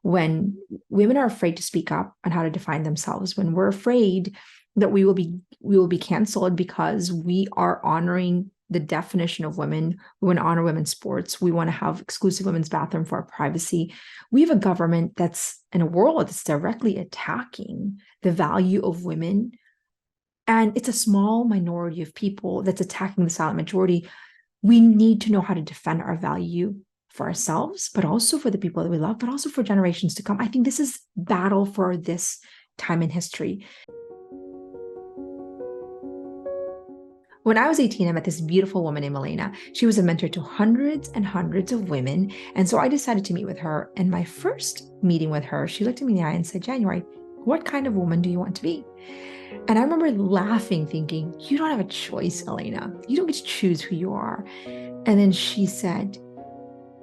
when women are afraid to speak up on how to define themselves, when we're afraid that we will be canceled because we are honoring the definition of women. We want to honor women's sports. We want to have exclusive women's bathroom for our privacy. We have a government that's in a world that's directly attacking the value of women. And it's a small minority of people that's attacking the silent majority. We need to know how to defend our value for ourselves, but also for the people that we love, but also for generations to come. I think this is battle for this time in history. When I was 18, I met this beautiful woman named Elena. She was a mentor to hundreds and hundreds of women. And so I decided to meet with her. And my first meeting with her, she looked at me in the eye and said, January, what kind of woman do you want to be? And I remember laughing, thinking, you don't have a choice, Elena. You don't get to choose who you are. And then she said,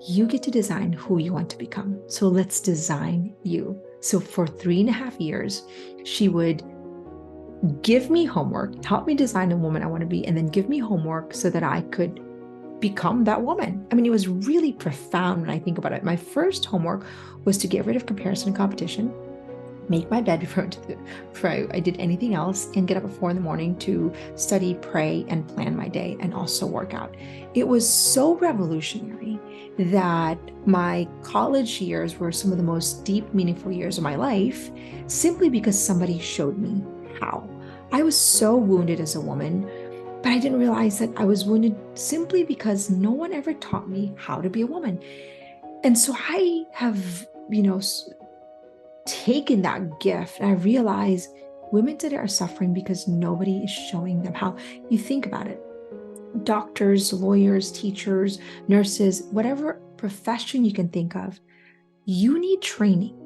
you get to design who you want to become. So let's design you. So for 3.5 years, she would give me homework, help me design the woman I want to be, and then give me homework so that I could become that woman. I mean, it was really profound when I think about it. My first homework was to get rid of comparison and competition, make my bed before I did anything else, and get up at 4 a.m. to study, pray, and plan my day, and also work out. It was so revolutionary that my college years were some of the most deep, meaningful years of my life, simply because somebody showed me how. I was so wounded as a woman, but I didn't realize that I was wounded simply because no one ever taught me how to be a woman. And so I have, taken that gift, and I realize women today are suffering because nobody is showing them how. You think about it. Doctors, lawyers, teachers, nurses, whatever profession you can think of, you need training.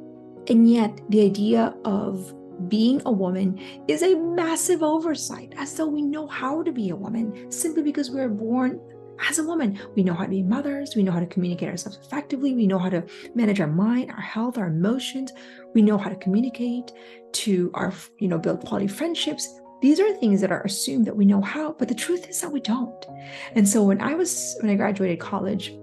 And yet the idea of being a woman is a massive oversight, as though we know how to be a woman simply because we were born as a woman. We know how to be mothers. We know how to communicate ourselves effectively. We know how to manage our mind, our health, our emotions. We know how to communicate to our, build quality friendships. These are things that are assumed that we know how, but the truth is that we don't. And so when I graduated college,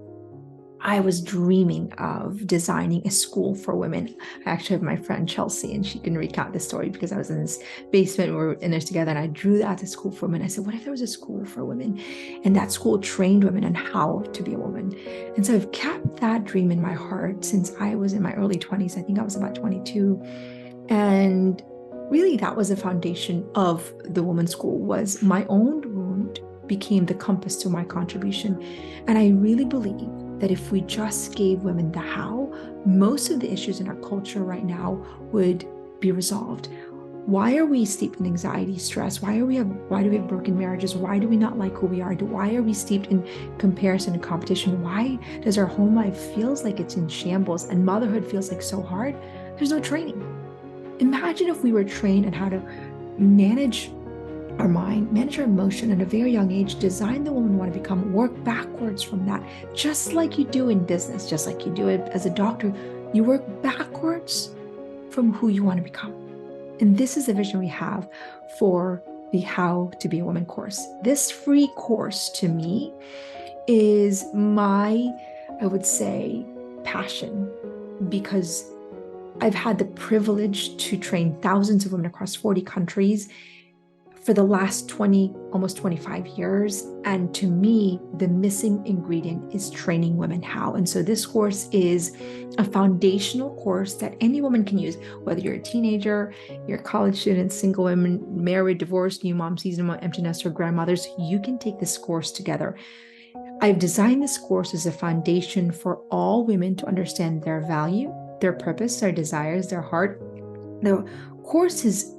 I was dreaming of designing a school for women. I actually have my friend Chelsea, and she can recount this story because I was in this basement, we were in there together, and I drew that as a school for women. I said, what if there was a school for women? And that school trained women on how to be a woman. And so I've kept that dream in my heart since I was in my early 20s. I think I was about 22. And really that was the foundation of the women's school, was my own wound became the compass to my contribution. And I really believe that if we just gave women the how, most of the issues in our culture right now would be resolved. Why are we steeped in anxiety, stress? Why do we have broken marriages? Why do we not like who we are? Why are we steeped in comparison and competition? Why does our home life feels like it's in shambles and motherhood feels like so hard? There's no training. Imagine if we were trained on how to manage our mind, manage our emotion at a very young age, design the woman we want to become, work backwards from that, just like you do in business, just like you do it as a doctor. You work backwards from who you want to become. And this is the vision we have for the How to Be a Woman course. This free course to me is my, I would say, passion, because I've had the privilege to train thousands of women across 40 countries for the last 20, almost 25 years. And to me, the missing ingredient is training women how. And so this course is a foundational course that any woman can use, whether you're a teenager, you're a college student, single women, married, divorced, new mom, seasoned mom, empty nester, grandmothers. You can take this course together. I've designed this course as a foundation for all women to understand their value, their purpose, their desires, their heart. The course is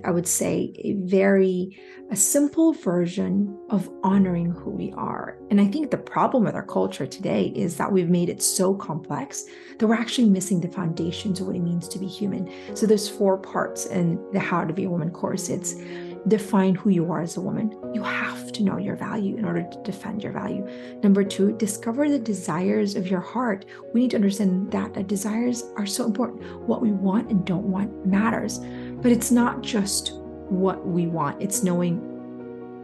I would say, a simple version of honoring who we are. And I think the problem with our culture today is that we've made it so complex that we're actually missing the foundations of what it means to be human. So there's 4 parts in the How to Be a Woman course. It's define who you are as a woman. You have to know your value in order to defend your value. Number 2, discover the desires of your heart. We need to understand that desires are so important. What we want and don't want matters, but it's not just what we want. It's knowing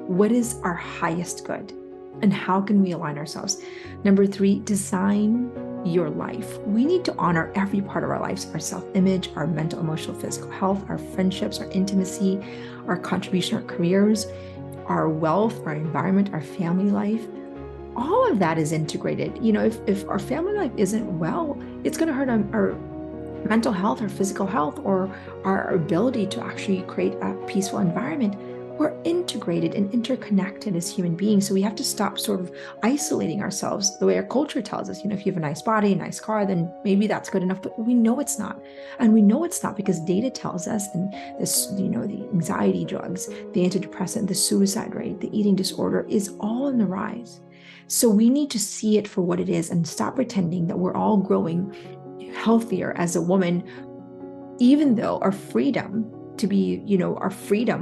what is our highest good and how can we align ourselves. Number 3, design your life. We need to honor every part of our lives, our self-image, our mental, emotional, physical health, our friendships, our intimacy, our contribution, our careers, our wealth, our environment, our family life. All of that is integrated. If our family life isn't well, it's going to hurt our mental health or physical health or our ability to actually create a peaceful environment. We're integrated and interconnected as human beings. So we have to stop sort of isolating ourselves the way our culture tells us. If you have a nice body, a nice car, then maybe that's good enough. But we know it's not. And we know it's not because data tells us, and this, the anxiety drugs, the antidepressant, the suicide rate, the eating disorder is all on the rise. So we need to see it for what it is and stop pretending that we're all growing healthier as a woman, even though our freedom to be,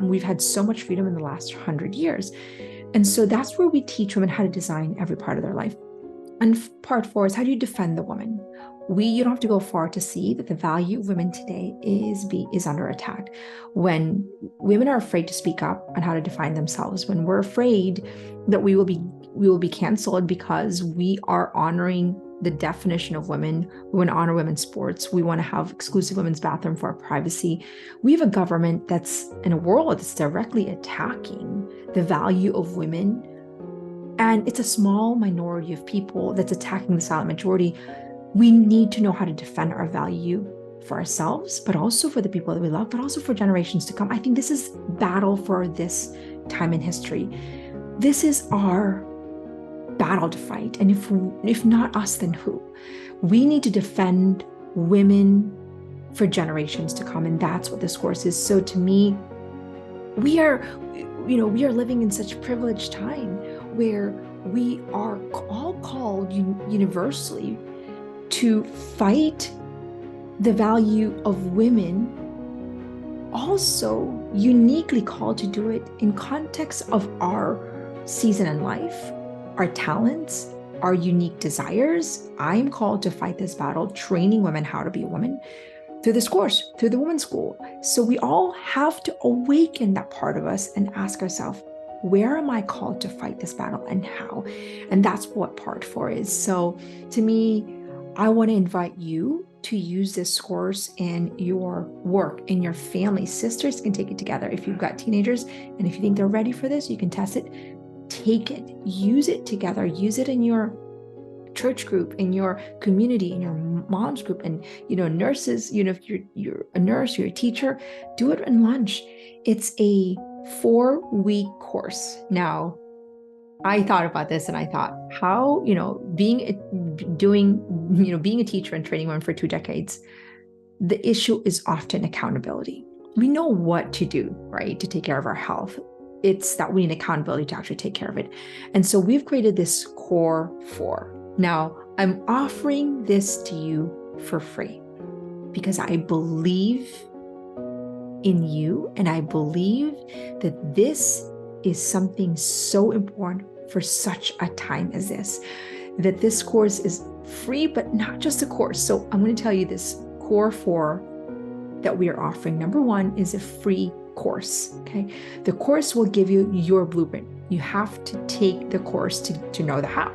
we've had so much freedom in the last 100 years. And so that's where we teach women how to design every part of their life. And part 4 is, how do you defend the woman? You don't have to go far to see that the value of women today is under attack. When women are afraid to speak up on how to define themselves, when we're afraid that we will be canceled because we are honoring the definition of women. We want to honor women's sports. We want to have exclusive women's bathroom for our privacy. We have a government that's in a world that's directly attacking the value of women. And it's a small minority of people that's attacking the silent majority. We need to know how to defend our value for ourselves, but also for the people that we love, but also for generations to come. I think this is battle for this time in history. This is our battle to fight. And if not us, then who? We need to defend women for generations to come. And that's what this course is. So to me, we are living in such a privileged time where we are all called universally to fight the value of women, also uniquely called to do it in context of our season in life, our talents, our unique desires. I'm called to fight this battle, training women how to be a woman through this course, through the women's school. So we all have to awaken that part of us and ask ourselves, where am I called to fight this battle and how? And that's what part 4 is. So to me, I want to invite you to use this course in your work, in your family. Sisters can take it together. If you've got teenagers and if you think they're ready for this, you can test it. Take it, use it together, use it in your church group, in your community, in your mom's group, and nurses, if you're a nurse, you're a teacher, do it in lunch. It's a 4-week course. Now, I thought about this and I thought, how, being a teacher and training women for 2 decades, the issue is often accountability. We know what to do, right, to take care of our health. It's that we need accountability to actually take care of it. And so we've created this core 4. Now, I'm offering this to you for free because I believe in you, and I believe that this is something so important for such a time as this, that this course is free, but not just a course. So I'm going to tell you this core 4 that we are offering. Number 1 is a free course. Okay. The course will give you your blueprint. You have to take the course to know the how.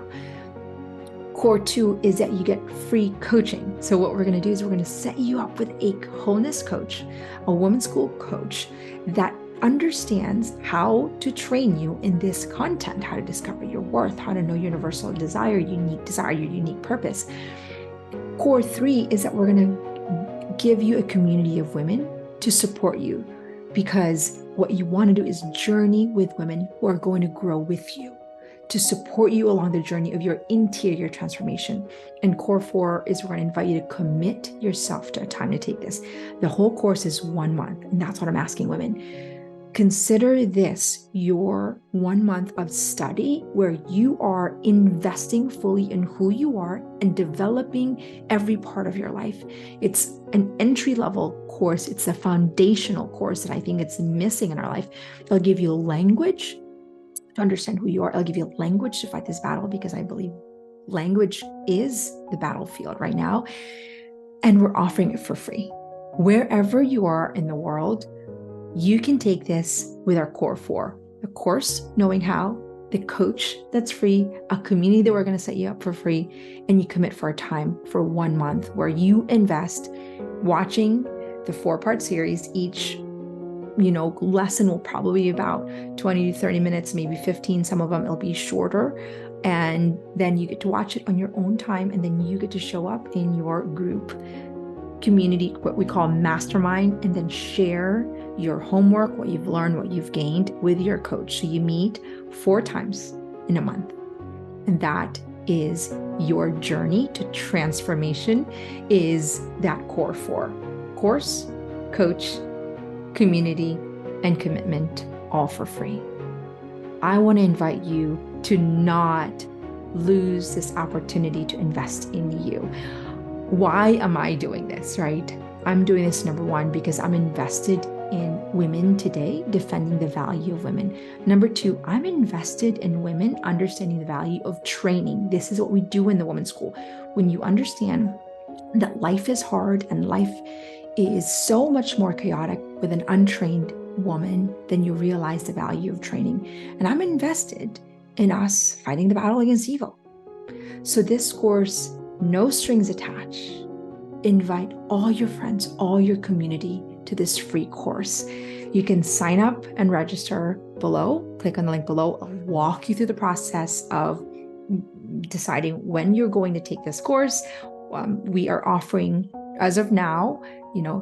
Core 2 is that you get free coaching. So what we're going to do is we're going to set you up with a wholeness coach, a women's school coach that understands how to train you in this content, how to discover your worth, how to know universal desire, your unique purpose. Core 3 is that we're going to give you a community of women to support you, because what you want to do is journey with women who are going to grow with you, to support you along the journey of your interior transformation. And core 4 is we're going to invite you to commit yourself to a time to take this. The whole course is 1 month, and that's what I'm asking women. Consider this your 1 month of study where you are investing fully in who you are and developing every part of your life. It's an entry-level course. It's a foundational course that I think it's missing in our life. It'll give you language to understand who you are. It'll give you language to fight this battle, because I believe language is the battlefield right now. And we're offering it for free. Wherever you are in the world, you can take this with our core 4, the course, knowing how, the coach that's free, a community that we're going to set you up for free, and you commit for a time for 1 month where you invest watching the 4-part series. Each lesson will probably be about 20 to 30 minutes, maybe 15. Some of them it'll be shorter. And then you get to watch it on your own time. And then you get to show up in your group community, what we call mastermind, and then share your homework, what you've learned, what you've gained with your coach. So you meet 4 times in a month. And that is your journey to transformation, is that core 4: course, coach, community, and commitment, all for free. I want to invite you to not lose this opportunity to invest in you. Why am I doing this, right? I'm doing this, number 1, because I'm invested in women today, defending the value of women. Number 2, I'm invested in women understanding the value of training. This is what we do in the women's school. When you understand that life is hard and life is so much more chaotic with an untrained woman, then you realize the value of training. And I'm invested in us fighting the battle against evil. So this course, no strings attached. Invite all your friends, all your community to this free course. You can sign up and register below. Click on the link below. I'll walk you through the process of deciding when you're going to take this course. We are offering, as of now,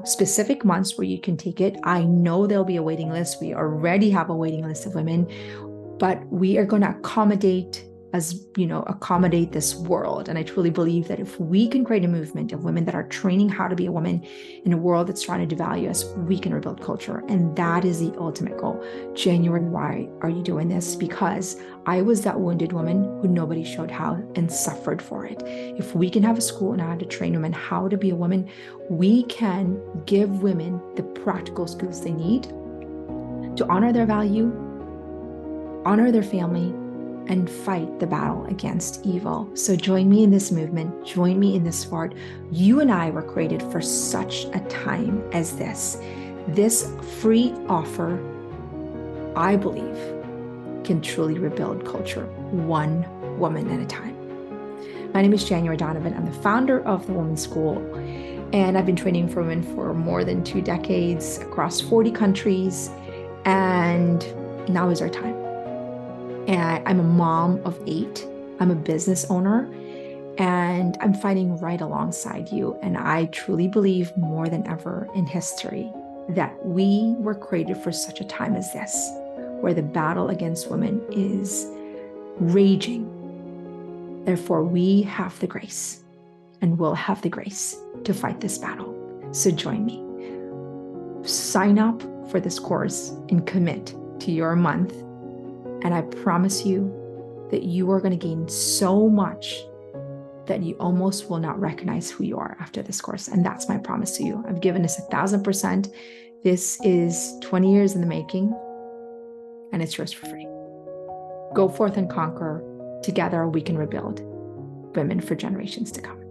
specific months where you can take it. I know there'll be a waiting list. We already have a waiting list of women, but we are going to accommodate this world. And I truly believe that if we can create a movement of women that are training how to be a woman in a world that's trying to devalue us, we can rebuild culture. And that is the ultimate goal. January, why are you doing this? Because I was that wounded woman who nobody showed how and suffered for it. If we can have a school on how to train women how to be a woman, we can give women the practical skills they need to honor their value, honor their family, and fight the battle against evil. So join me in this movement. Join me in this fight. You and I were created for such a time as this. This free offer, I believe, can truly rebuild culture, one woman at a time. My name is January Donovan. I'm the founder of the Women's School, and I've been training for women for more than 2 decades across 40 countries, and now is our time. And I'm a mom of 8. I'm a business owner, and I'm fighting right alongside you. And I truly believe more than ever in history that we were created for such a time as this, where the battle against women is raging. Therefore, we have the grace and will have the grace to fight this battle. So join me. Sign up for this course and commit to your month. And I promise you that you are going to gain so much that you almost will not recognize who you are after this course. And that's my promise to you. I've given this 1,000%. This is 20 years in the making, and it's yours for free. Go forth and conquer. Together, we can rebuild women for generations to come.